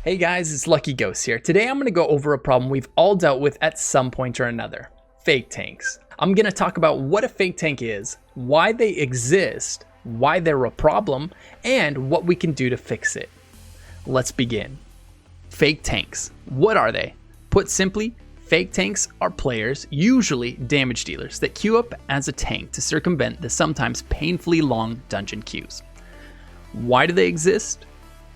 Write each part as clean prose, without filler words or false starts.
Hey guys, it's Lucky Ghost here. Today I'm going to go over a problem we've all dealt with at some point or another. Fake tanks. I'm going to talk about what a fake tank is, why they exist, why they're a problem, and what we can do to fix it. Let's begin. Fake tanks. What are they? Put simply, fake tanks are players, usually damage dealers, that queue up as a tank to circumvent the sometimes painfully long dungeon queues. Why do they exist?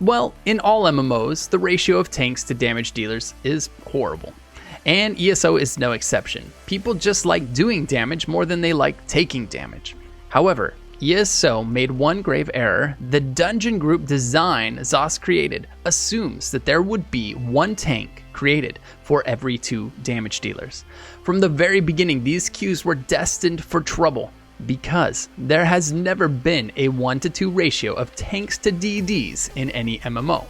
Well, in all MMOs, the ratio of tanks to damage dealers is horrible. And ESO is no exception. People just like doing damage more than they like taking damage. However, ESO made one grave error. The dungeon group design ZOS created assumes that there would be one tank created for every 2 damage dealers. From the very beginning, these queues were destined for trouble, because there has never been a 1-to-2 ratio of tanks to DDs in any MMO.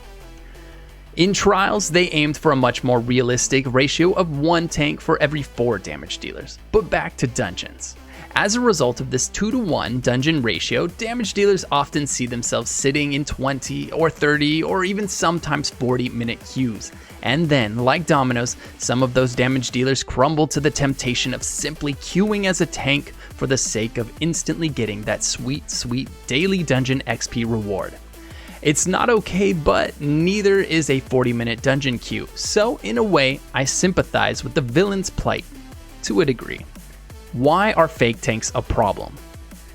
In Trials, they aimed for a much more realistic ratio of 1 tank for every 4 damage dealers. But back to dungeons. As a result of this 2-to-1 dungeon ratio, damage dealers often see themselves sitting in 20 or 30 or even sometimes 40-minute queues. And then, like dominoes, some of those damage dealers crumble to the temptation of simply queuing as a tank for the sake of instantly getting that sweet, sweet daily dungeon XP reward. It's not okay, but neither is a 40-minute dungeon queue, so in a way, I sympathize with the villain's plight, to a degree. Why are fake tanks a problem?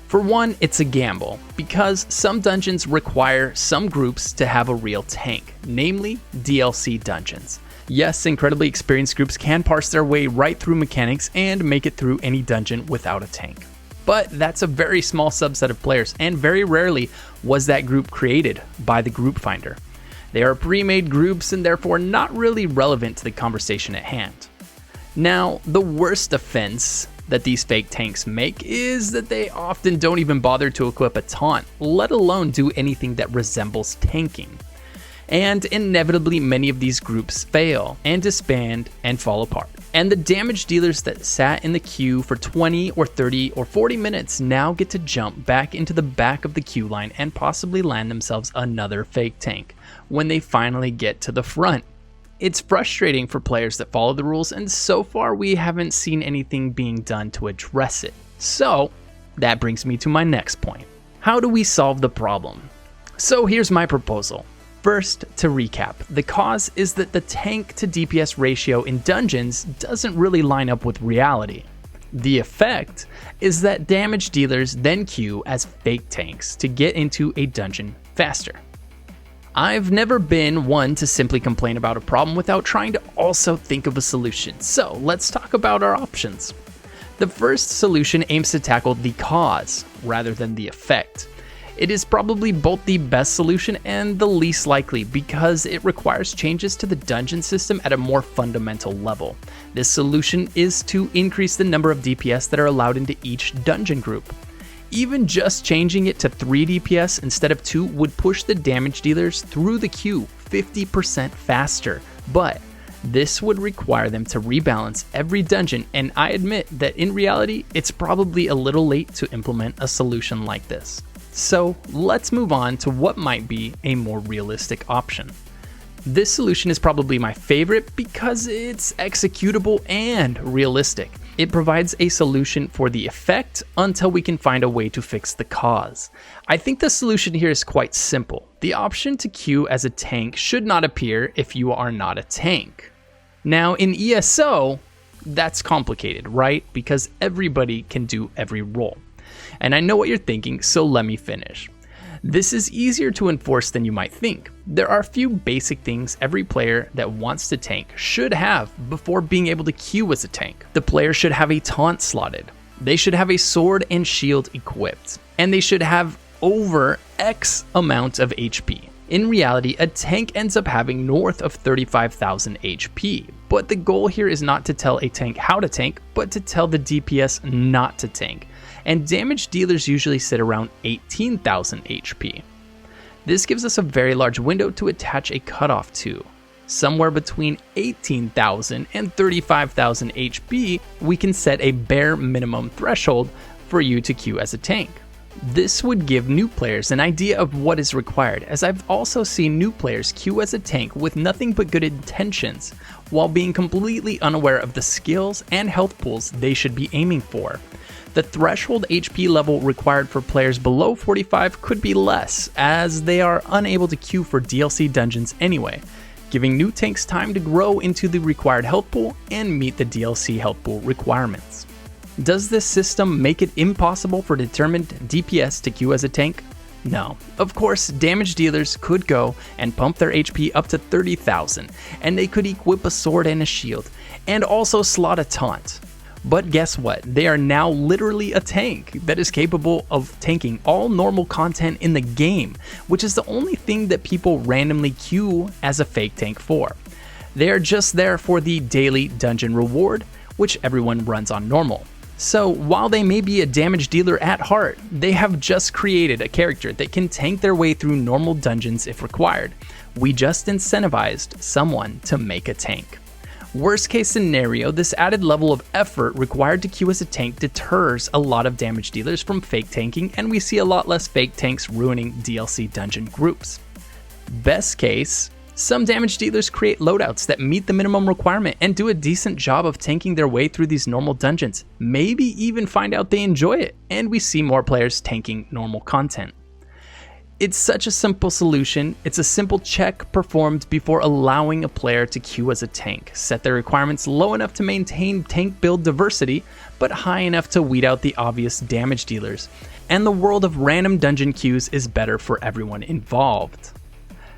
For one, it's a gamble, because some dungeons require some groups to have a real tank, namely DLC dungeons. Yes, incredibly experienced groups can parse their way right through mechanics and make it through any dungeon without a tank. But that's a very small subset of players, and very rarely was that group created by the group finder. They are pre-made groups and therefore not really relevant to the conversation at hand. Now, the worst offense that these fake tanks make is that they often don't even bother to equip a taunt, let alone do anything that resembles tanking. And inevitably many of these groups fail and disband and fall apart. And the damage dealers that sat in the queue for 20 or 30 or 40 minutes now get to jump back into the back of the queue line and possibly land themselves another fake tank when they finally get to the front. It's frustrating for players that follow the rules, and so far we haven't seen anything being done to address it. So that brings me to my next point. How do we solve the problem? So here's my proposal. First, to recap, the cause is that the tank to DPS ratio in dungeons doesn't really line up with reality. The effect is that damage dealers then queue as fake tanks to get into a dungeon faster. I've never been one to simply complain about a problem without trying to also think of a solution, so let's talk about our options. The first solution aims to tackle the cause rather than the effect. It is probably both the best solution and the least likely because it requires changes to the dungeon system at a more fundamental level. This solution is to increase the number of DPS that are allowed into each dungeon group. Even just changing it to 3 DPS instead of 2 would push the damage dealers through the queue 50% faster, but this would require them to rebalance every dungeon, and I admit that in reality, it's probably a little late to implement a solution like this. So let's move on to what might be a more realistic option. This solution is probably my favorite because it's executable and realistic. It provides a solution for the effect until we can find a way to fix the cause. I think the solution here is quite simple. The option to queue as a tank should not appear if you are not a tank. Now in ESO, that's complicated, right? Because everybody can do every role. And I know what you're thinking, so let me finish. This is easier to enforce than you might think. There are a few basic things every player that wants to tank should have before being able to queue as a tank. The player should have a taunt slotted. They should have a sword and shield equipped. And they should have over X amount of HP. In reality, a tank ends up having north of 35,000 HP. But the goal here is not to tell a tank how to tank, but to tell the DPS not to tank. And damage dealers usually sit around 18,000 HP. This gives us a very large window to attach a cutoff to. Somewhere between 18,000 and 35,000 HP, we can set a bare minimum threshold for you to queue as a tank. This would give new players an idea of what is required, as I've also seen new players queue as a tank with nothing but good intentions, while being completely unaware of the skills and health pools they should be aiming for. The threshold HP level required for players below 45 could be less, as they are unable to queue for DLC dungeons anyway, giving new tanks time to grow into the required health pool and meet the DLC health pool requirements. Does this system make it impossible for determined DPS to queue as a tank? No. Of course, damage dealers could go and pump their HP up to 30,000, and they could equip a sword and a shield, and also slot a taunt. But guess what? They are now literally a tank that is capable of tanking all normal content in the game, which is the only thing that people randomly queue as a fake tank for. They are just there for the daily dungeon reward, which everyone runs on normal. So while they may be a damage dealer at heart, they have just created a character that can tank their way through normal dungeons if required. We just incentivized someone to make a tank. Worst case scenario, this added level of effort required to queue as a tank deters a lot of damage dealers from fake tanking, and we see a lot less fake tanks ruining DLC dungeon groups. Best case, some damage dealers create loadouts that meet the minimum requirement and do a decent job of tanking their way through these normal dungeons, maybe even find out they enjoy it, and we see more players tanking normal content. It's such a simple solution. It's a simple check performed before allowing a player to queue as a tank. Set their requirements low enough to maintain tank build diversity, but high enough to weed out the obvious damage dealers. And the world of random dungeon queues is better for everyone involved.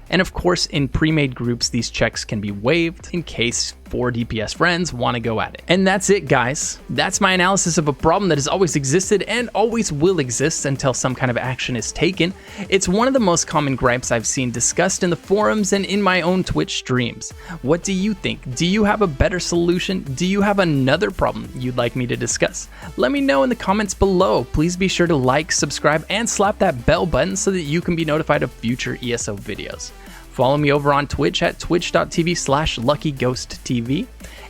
And of course, in pre-made groups, these checks can be waived in case 4 DPS friends want to go at it. And that's it, guys. That's my analysis of a problem that has always existed and always will exist until some kind of action is taken. It's one of the most common gripes I've seen discussed in the forums and in my own Twitch streams. What do you think? Do you have a better solution? Do you have another problem you'd like me to discuss? Let me know in the comments below. Please be sure to like, subscribe, and slap that bell button so that you can be notified of future ESO videos. Follow me over on Twitch at twitch.tv/LuckyGhostTV,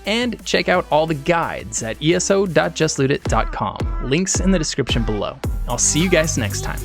and check out all the guides at eso.justlootit.com. Links in the description below. I'll see you guys next time.